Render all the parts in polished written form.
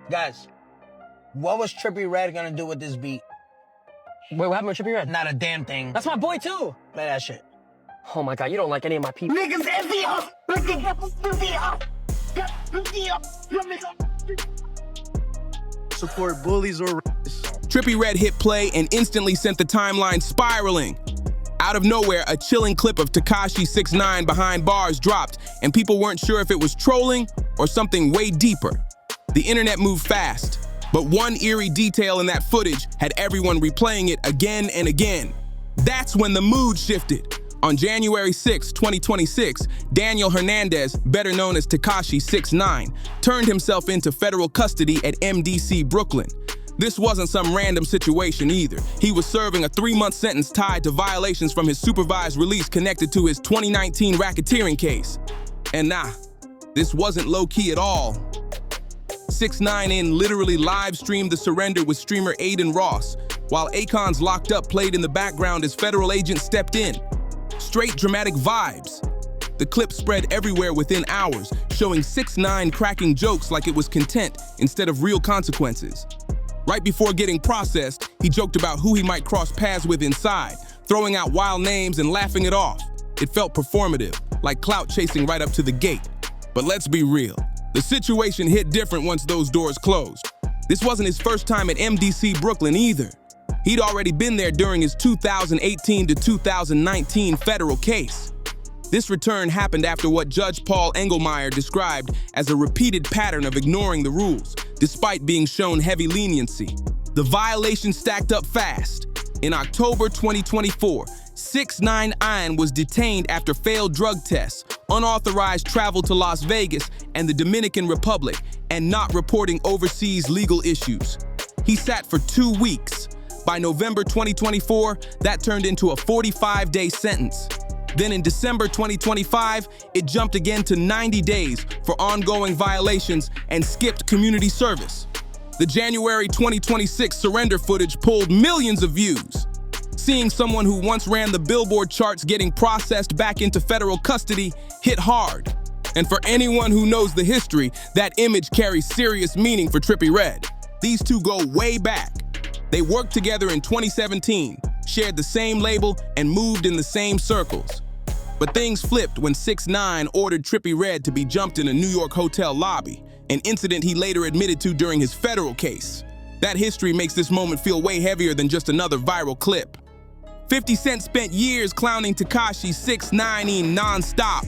Guys, what was Trippie Redd gonna do with this beat? Wait, what happened with Trippie Redd? Not a damn thing. That's my boy too. Play that shit. Oh my God, you don't like any of my people. Niggas FDR! Support bullies or Trippie Redd hit play and instantly sent the timeline spiraling. Out of nowhere, a chilling clip of Tekashi 6ix9ine behind bars dropped, and people weren't sure if it was trolling or something way deeper. The internet moved fast, but one eerie detail in that footage had everyone replaying it again and again. That's when the mood shifted. On January 6, 2026, Daniel Hernandez, better known as Tekashi 6ix9ine, turned himself into federal custody at MDC Brooklyn. This wasn't some random situation either. He was serving a 3-month sentence tied to violations from his supervised release connected to his 2019 racketeering case. And nah, this wasn't low-key at all. 6ix9ine literally live-streamed the surrender with streamer Aiden Ross, while Akon's Locked Up played in the background as federal agents stepped in. Straight dramatic vibes. The clip spread everywhere within hours, showing 6ix9ine cracking jokes like it was content instead of real consequences. Right before getting processed, he joked about who he might cross paths with inside, throwing out wild names and laughing it off. It felt performative, like clout chasing right up to the gate. But let's be real, the situation hit different once those doors closed. This wasn't his first time at MDC Brooklyn either. He'd already been there during his 2018 to 2019 federal case. This return happened after what Judge Paul Engelmeyer described as a repeated pattern of ignoring the rules, despite being shown heavy leniency. The violation stacked up fast. In October 2024, 6ix9ine was detained after failed drug tests, unauthorized travel to Las Vegas and the Dominican Republic, and not reporting overseas legal issues. He sat for 2 weeks. By November 2024, that turned into a 45-day sentence. Then in December 2025, it jumped again to 90 days for ongoing violations and skipped community service. The January 2026 surrender footage pulled millions of views. Seeing someone who once ran the Billboard charts getting processed back into federal custody hit hard. And for anyone who knows the history, that image carries serious meaning for Trippie Redd. These two go way back. They worked together in 2017, shared the same label, and moved in the same circles. But things flipped when 6ix9ine ordered Trippie Redd to be jumped in a New York hotel lobby, an incident he later admitted to during his federal case. That history makes this moment feel way heavier than just another viral clip. 50 Cent spent years clowning Tekashi 6ix9ine non-stop.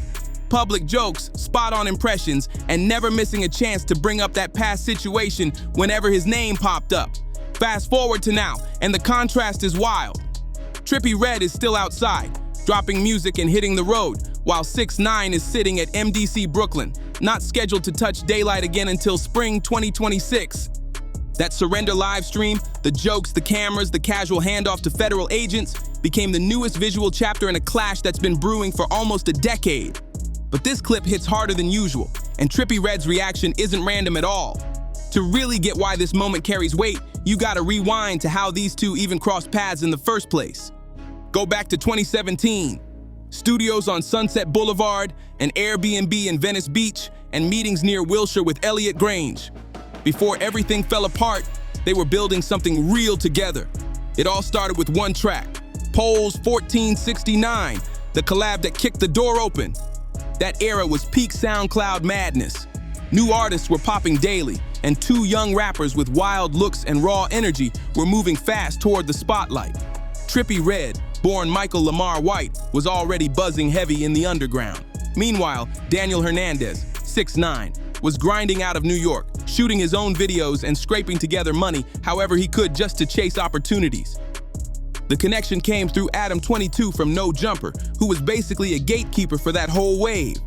Public jokes, spot-on impressions, and never missing a chance to bring up that past situation whenever his name popped up. Fast forward to now, and the contrast is wild. Trippie Redd is still outside, dropping music and hitting the road, while 6ix9ine is sitting at MDC Brooklyn, not scheduled to touch daylight again until spring 2026. That surrender live stream, the jokes, the cameras, the casual handoff to federal agents, became the newest visual chapter in a clash that's been brewing for almost a decade. But this clip hits harder than usual, and Trippie Redd's reaction isn't random at all. To really get why this moment carries weight, you gotta rewind to how these two even crossed paths in the first place. Go back to 2017. Studios on Sunset Boulevard, an Airbnb in Venice Beach, and meetings near Wilshire with Elliot Grange. Before everything fell apart, they were building something real together. It all started with one track, Pole's 1469, the collab that kicked the door open. That era was peak SoundCloud madness. New artists were popping daily, and two young rappers with wild looks and raw energy were moving fast toward the spotlight. Trippie Redd, born Michael Lamar White, was already buzzing heavy in the underground. Meanwhile, Daniel Hernandez, 6ix9ine, was grinding out of New York, shooting his own videos and scraping together money however he could just to chase opportunities. The connection came through Adam 22 from No Jumper, who was basically a gatekeeper for that whole wave.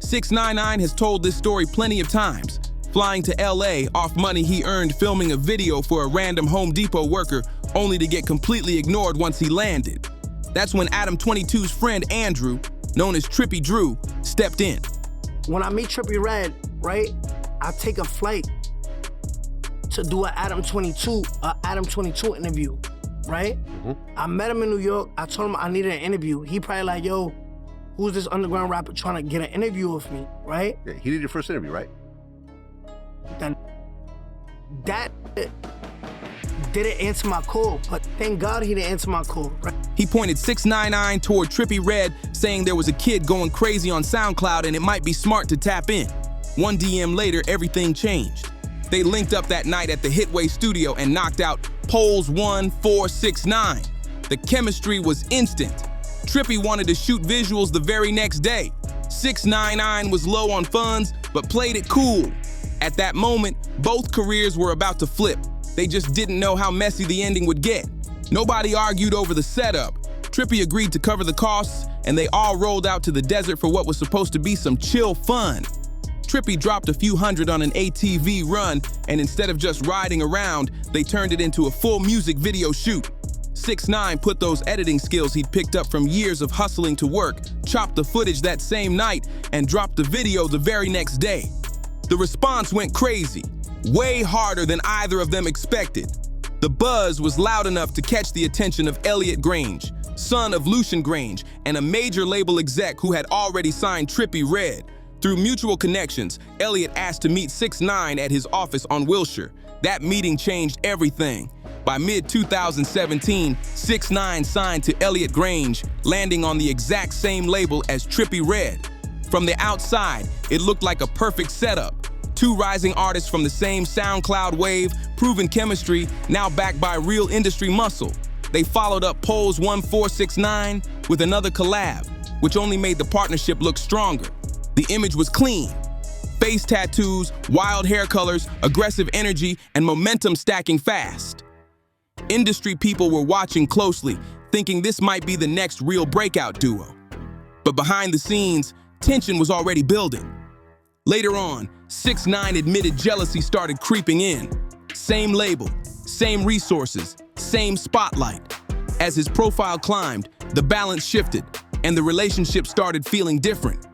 6ix9ine has told this story plenty of times, flying to LA off money he earned filming a video for a random Home Depot worker, only to get completely ignored once he landed. That's when Adam 22's friend Andrew, known as Trippie Drew, stepped in. When I meet Trippie Redd, right, I take a flight to do an Adam 22 interview, right? I met him in New York. I told him I needed an interview. He probably like, yo, who's this underground rapper trying to get an interview with me, right? Yeah, he did your first interview, right? Then that didn't answer my call, but thank God he didn't answer my call, right? He pointed 6ix9ine toward Trippie Redd, saying there was a kid going crazy on SoundCloud and it might be smart to tap in. One DM later, everything changed. They linked up that night at the Hitway studio and knocked out Polls 1, 4, 6, 9. The chemistry was instant. Trippie wanted to shoot visuals the very next day. 6ix9ine was low on funds, but played it cool. At that moment, both careers were about to flip. They just didn't know how messy the ending would get. Nobody argued over the setup. Trippie agreed to cover the costs, and they all rolled out to the desert for what was supposed to be some chill fun. Trippie dropped a few hundred on an ATV run, and instead of just riding around, they turned it into a full music video shoot. 6ix9ine put those editing skills he'd picked up from years of hustling to work, chopped the footage that same night, and dropped the video the very next day. The response went crazy, way harder than either of them expected. The buzz was loud enough to catch the attention of Elliot Grange, son of Lucian Grange, and a major label exec who had already signed Trippie Redd. Through mutual connections, Elliot asked to meet 6ix9ine at his office on Wilshire. That meeting changed everything. By mid-2017, 6ix9ine signed to Elliot Grange, landing on the exact same label as Trippie Redd. From the outside, it looked like a perfect setup. Two rising artists from the same SoundCloud wave, proven chemistry, now backed by real industry muscle. They followed up Polls 1, 4, 6, 9 with another collab, which only made the partnership look stronger. The image was clean. Face tattoos, wild hair colors, aggressive energy, and momentum stacking fast. Industry people were watching closely, thinking this might be the next real breakout duo. But behind the scenes, tension was already building. Later on, 6ix9ine admitted jealousy started creeping in. Same label, same resources, same spotlight. As his profile climbed, the balance shifted, and the relationship started feeling different.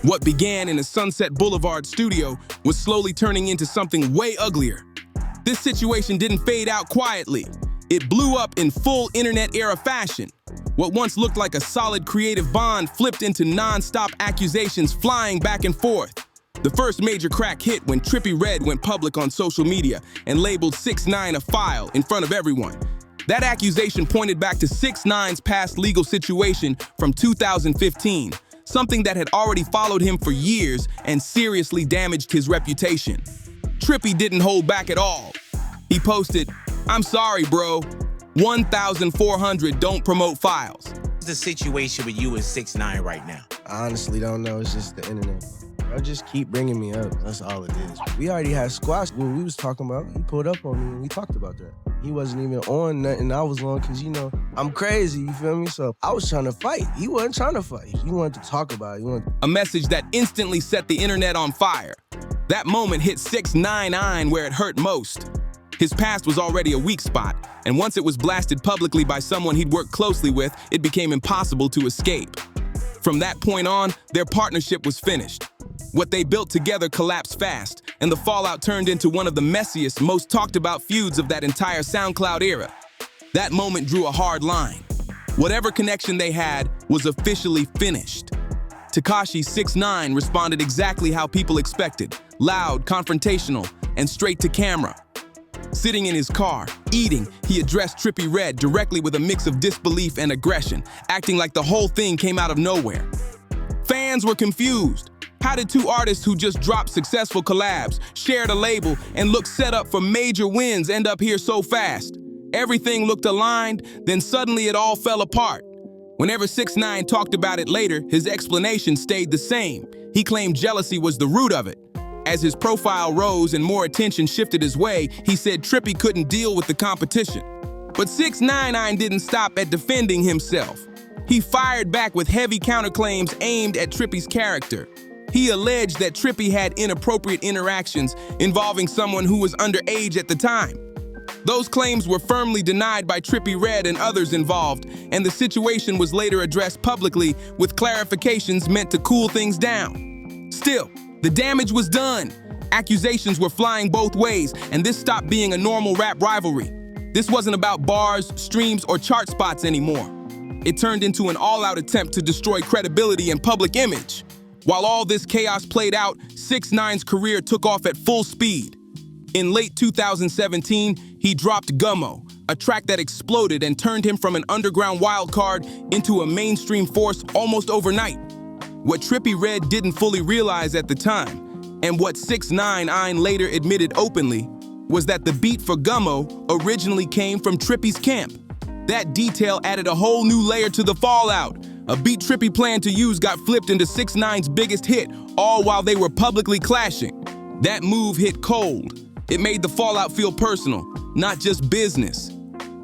What began in a Sunset Boulevard studio was slowly turning into something way uglier. This situation didn't fade out quietly. It blew up in full internet-era fashion. What once looked like a solid creative bond flipped into non-stop accusations flying back and forth. The first major crack hit when Trippie Redd went public on social media and labeled 6ix9ine a file in front of everyone. That accusation pointed back to 6ix9ine's past legal situation from 2015, something that had already followed him for years and seriously damaged his reputation. Trippie didn't hold back at all. He posted, "I'm sorry, bro. 1,400 don't promote files." What's the situation with you and 6ix9ine right now? I honestly don't know. It's just the internet. Bro, just keep bringing me up. That's all it is. We already had squash. What we was talking about, he pulled up on me and we talked about that. He wasn't even on nothing I was on because, you know, I'm crazy, you feel me? So I was trying to fight. He wasn't trying to fight. He wanted to talk about it. A message that instantly set the internet on fire. That moment hit 6ix9ine where it hurt most. His past was already a weak spot, and once it was blasted publicly by someone he'd worked closely with, it became impossible to escape. From that point on, their partnership was finished. What they built together collapsed fast, and the fallout turned into one of the messiest, most talked about feuds of that entire SoundCloud era. That moment drew a hard line. Whatever connection they had was officially finished. Tekashi 6ix9ine responded exactly how people expected: loud, confrontational, and straight to camera. Sitting in his car, eating, he addressed Trippie Redd directly with a mix of disbelief and aggression, acting like the whole thing came out of nowhere. Fans were confused. How did two artists who just dropped successful collabs, shared a label, and looked set up for major wins end up here so fast? Everything looked aligned, then suddenly it all fell apart. Whenever 6ix9ine talked about it later, his explanation stayed the same. He claimed jealousy was the root of it. As his profile rose and more attention shifted his way, he said Trippie couldn't deal with the competition. But 6ix9ine didn't stop at defending himself. He fired back with heavy counterclaims aimed at Trippie's character. He alleged that Trippie had inappropriate interactions involving someone who was underage at the time. Those claims were firmly denied by Trippie Redd and others involved, and the situation was later addressed publicly with clarifications meant to cool things down. Still, the damage was done. Accusations were flying both ways, and this stopped being a normal rap rivalry. This wasn't about bars, streams, or chart spots anymore. It turned into an all-out attempt to destroy credibility and public image. While all this chaos played out, 6ix9ine's career took off at full speed. In late 2017, he dropped Gummo, a track that exploded and turned him from an underground wildcard into a mainstream force almost overnight. What Trippie Redd didn't fully realize at the time, and what 6ix9ine later admitted openly, was that the beat for Gummo originally came from Trippie's camp. That detail added a whole new layer to the fallout. A beat Trippie planned to use got flipped into 6ix9ine's biggest hit, all while they were publicly clashing. That move hit cold. It made the fallout feel personal, not just business.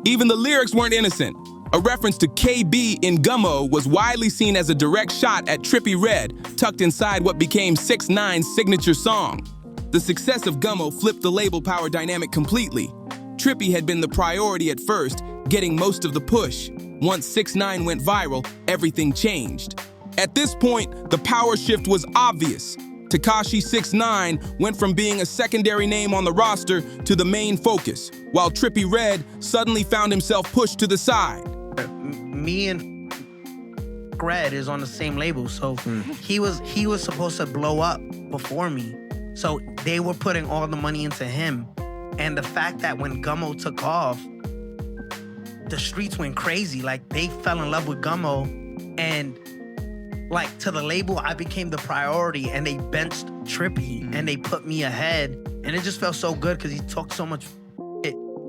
Even the lyrics weren't innocent. A reference to KB in Gummo was widely seen as a direct shot at Trippie Redd, tucked inside what became 6ix9ine's signature song. The success of Gummo flipped the label power dynamic completely. Trippie had been the priority at first, getting most of the push. Once 6ix9ine went viral, everything changed. At this point, the power shift was obvious. Tekashi 6ix9ine went from being a secondary name on the roster to the main focus, while Trippie Redd suddenly found himself pushed to the side. Me and Redd is on the same label, so he was supposed to blow up before me. So they were putting all the money into him. And the fact that when Gummo took off, the streets went crazy. Like, they fell in love with Gummo, and like, to the label, I became the priority, and they benched Trippie and they put me ahead. And it just felt so good because he talked so much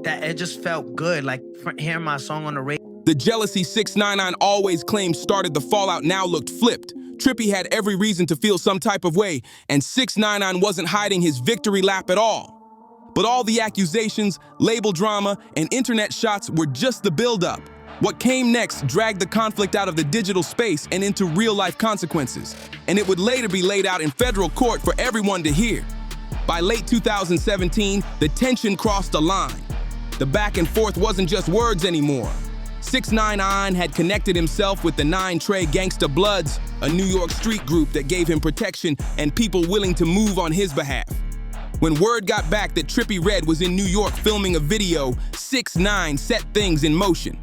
that it just felt good, like hearing my song on the radio. The jealousy 6ix9ine always claimed started the fallout now looked flipped. Trippie had every reason to feel some type of way, and 6ix9ine wasn't hiding his victory lap at all. But all the accusations, label drama, and internet shots were just the buildup. What came next dragged the conflict out of the digital space and into real-life consequences, and it would later be laid out in federal court for everyone to hear. By late 2017, the tension crossed a line. The back and forth wasn't just words anymore. 6ix9ine had connected himself with the 9 Trey Gangsta Bloods, a New York street group that gave him protection and people willing to move on his behalf. When word got back that Trippie Redd was in New York filming a video, 6ix9ine set things in motion.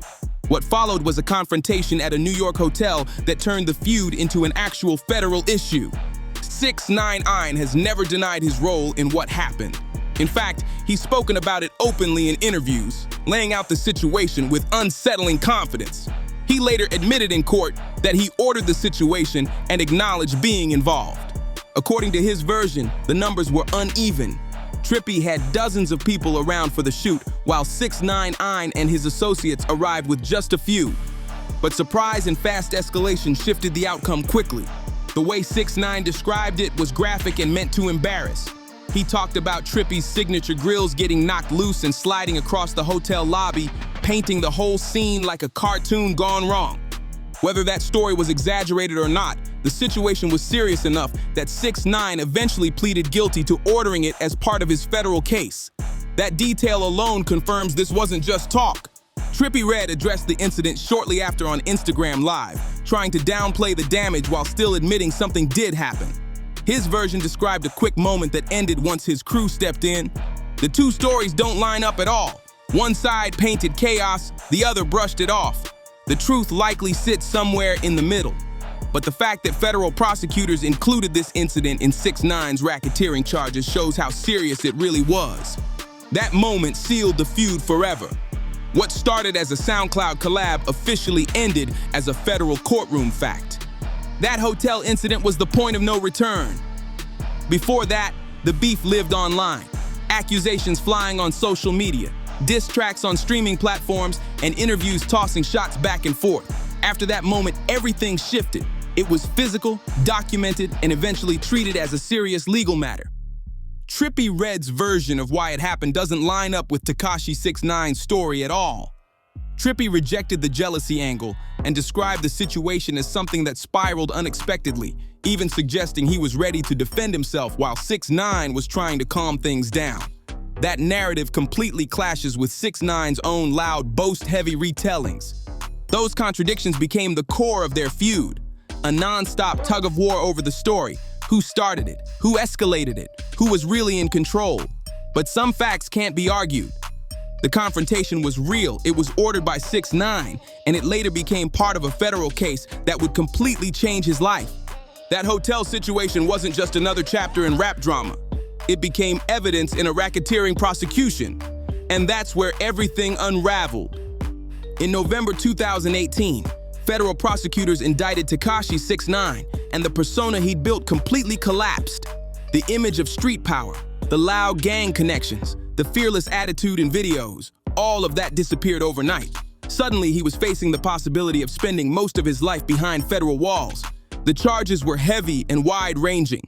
What followed was a confrontation at a New York hotel that turned the feud into an actual federal issue. 6ix9ine has never denied his role in what happened. In fact, he's spoken about it openly in interviews, laying out the situation with unsettling confidence. He later admitted in court that he ordered the situation and acknowledged being involved. According to his version, the numbers were uneven. Trippie had dozens of people around for the shoot, while 6ix9ine and his associates arrived with just a few. But surprise and fast escalation shifted the outcome quickly. The way 6ix9ine described it was graphic and meant to embarrass. He talked about Trippie's signature grills getting knocked loose and sliding across the hotel lobby, painting the whole scene like a cartoon gone wrong. Whether that story was exaggerated or not, the situation was serious enough that 6ix9ine eventually pleaded guilty to ordering it as part of his federal case. That detail alone confirms this wasn't just talk. Trippie Redd addressed the incident shortly after on Instagram Live, trying to downplay the damage while still admitting something did happen. His version described a quick moment that ended once his crew stepped in. The two stories don't line up at all. One side painted chaos, the other brushed it off. The truth likely sits somewhere in the middle. But the fact that federal prosecutors included this incident in 6ix9ine's racketeering charges shows how serious it really was. That moment sealed the feud forever. What started as a SoundCloud collab officially ended as a federal courtroom fact. That hotel incident was the point of no return. Before that, the beef lived online. Accusations flying on social media, diss tracks on streaming platforms, and interviews tossing shots back and forth. After that moment, everything shifted. It was physical, documented, and eventually treated as a serious legal matter. Trippie Redd's version of why it happened doesn't line up with Tekashi 6ix9ine's story at all. Trippie rejected the jealousy angle and described the situation as something that spiraled unexpectedly, even suggesting he was ready to defend himself while 6ix9ine was trying to calm things down. That narrative completely clashes with 6ix9ine's own loud, boast-heavy retellings. Those contradictions became the core of their feud, a non-stop tug-of-war over the story. Who started it? Who escalated it? Who was really in control? But some facts can't be argued. The confrontation was real, it was ordered by 6ix9ine, and it later became part of a federal case that would completely change his life. That hotel situation wasn't just another chapter in rap drama. it became evidence in a racketeering prosecution, and that's where everything unraveled. In November 2018, federal prosecutors indicted Tekashi 6ix9ine, and the persona he'd built completely collapsed. The image of street power, the loud gang connections, the fearless attitude in videos, all of that disappeared overnight. Suddenly, he was facing the possibility of spending most of his life behind federal walls. The charges were heavy and wide-ranging.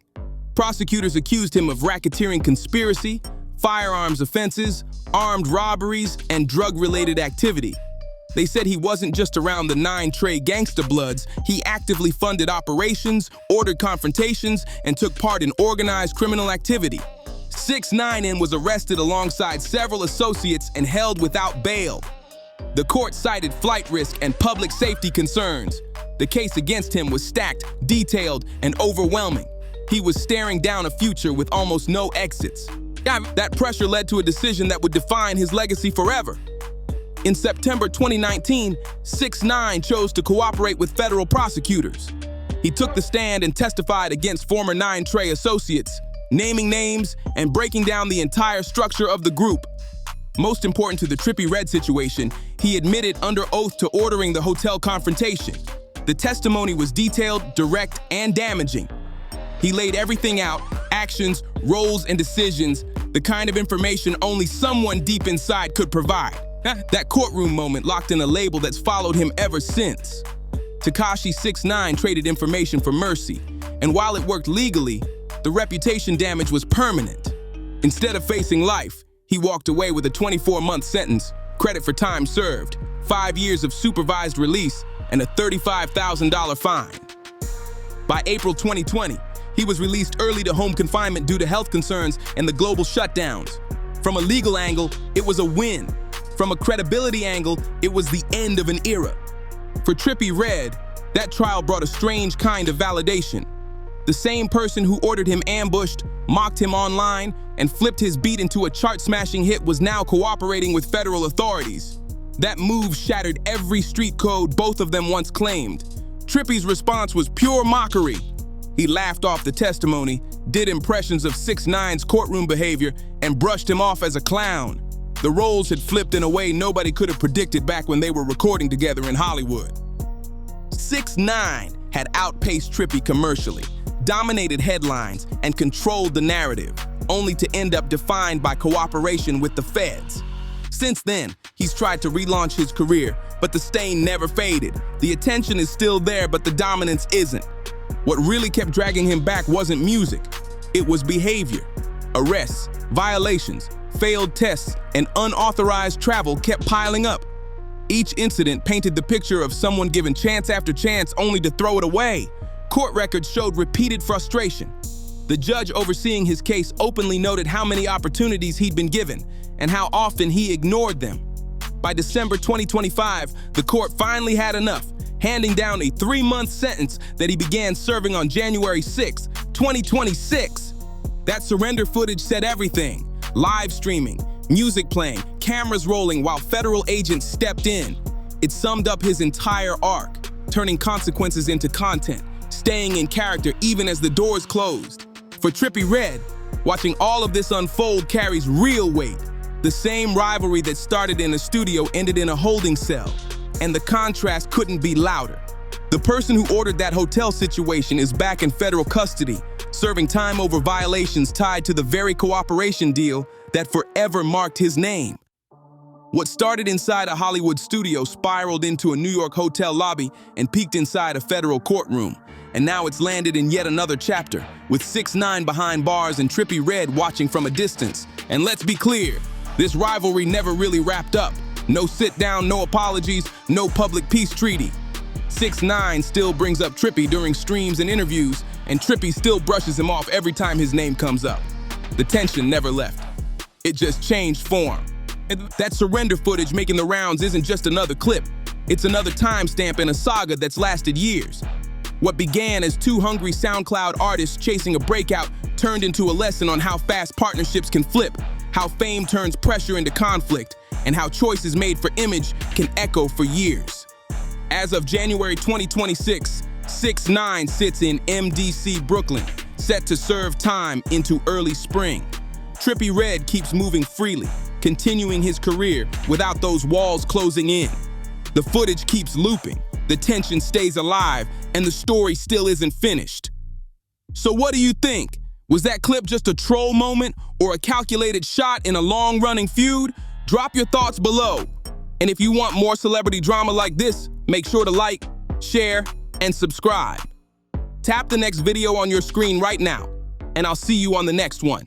Prosecutors accused him of racketeering conspiracy, firearms offenses, armed robberies, and drug-related activity. They said he wasn't just around the 9 Trey gangsta bloods, he actively funded operations, ordered confrontations, and took part in organized criminal activity. 6ix9ine was arrested alongside several associates and held without bail. The court cited flight risk and public safety concerns. The case against him was stacked, detailed, and overwhelming. He was staring down a future with almost no exits. That pressure led to a decision that would define his legacy forever. In September 2019, 6ix9ine chose to cooperate with federal prosecutors. He took the stand and testified against former 9 Trey associates, naming names and breaking down the entire structure of the group. Most important to the Trippie Redd situation, he admitted under oath to ordering the hotel confrontation. The testimony was detailed, direct, and damaging. He laid everything out, actions, roles, and decisions, the kind of information only someone deep inside could provide. That courtroom moment locked in a label that's followed him ever since. Tekashi 6ix9ine traded information for mercy, and while it worked legally, the reputation damage was permanent. Instead of facing life, he walked away with a 24-month sentence, credit for time served, 5 years of supervised release, and a $35,000 fine. By April 2020, he was released early to home confinement due to health concerns and the global shutdowns. From a legal angle, it was a win. From a credibility angle, it was the end of an era. For Trippie Redd, that trial brought a strange kind of validation. The same person who ordered him ambushed, mocked him online, and flipped his beat into a chart-smashing hit was now cooperating with federal authorities. That move shattered every street code both of them once claimed. Trippie's response was pure mockery. He laughed off the testimony, did impressions of 6ix9ine's courtroom behavior, and brushed him off as a clown. The roles had flipped in a way nobody could have predicted back when they were recording together in Hollywood. 6ix9ine had outpaced Trippie commercially, dominated headlines, and controlled the narrative, only to end up defined by cooperation with the feds. Since then, he's tried to relaunch his career, but the stain never faded. The attention is still there, but the dominance isn't. What really kept dragging him back wasn't music. It was behavior. Arrests, violations, failed tests, and unauthorized travel kept piling up. Each incident painted the picture of someone given chance after chance only to throw it away. Court records showed repeated frustration. The judge overseeing his case openly noted how many opportunities he'd been given and how often he ignored them. By December 2025, the court finally had enough, handing down a 3-month sentence that he began serving on January 6, 2026. That surrender footage said everything. Live streaming, music playing, cameras rolling while federal agents stepped in. It summed up his entire arc, turning consequences into content, staying in character even as the doors closed. For Trippie Redd, watching all of this unfold carries real weight. The same rivalry that started in a studio ended in a holding cell, and the contrast couldn't be louder. The person who ordered that hotel situation is back in federal custody, serving time over violations tied to the very cooperation deal that forever marked his name. What started inside a Hollywood studio spiraled into a New York hotel lobby and peaked inside a federal courtroom. And now it's landed in yet another chapter, with 6ix9ine behind bars and Trippie Redd watching from a distance. And let's be clear, this rivalry never really wrapped up. No sit down, no apologies, no public peace treaty. 6ix9ine still brings up Trippie during streams and interviews, and Trippie still brushes him off every time his name comes up. The tension never left. It just changed form. And that surrender footage making the rounds isn't just another clip. It's another timestamp in a saga that's lasted years. What began as 2 hungry SoundCloud artists chasing a breakout turned into a lesson on how fast partnerships can flip, how fame turns pressure into conflict, and how choices made for image can echo for years. As of January 2026, 6ix9ine sits in MDC Brooklyn, set to serve time into early spring. Trippie Redd keeps moving freely, continuing his career without those walls closing in. The footage keeps looping, the tension stays alive, and the story still isn't finished. So what do you think? Was that clip just a troll moment or a calculated shot in a long-running feud? Drop your thoughts below. And if you want more celebrity drama like this, make sure to like, share, and subscribe. Tap the next video on your screen right now, and I'll see you on the next one.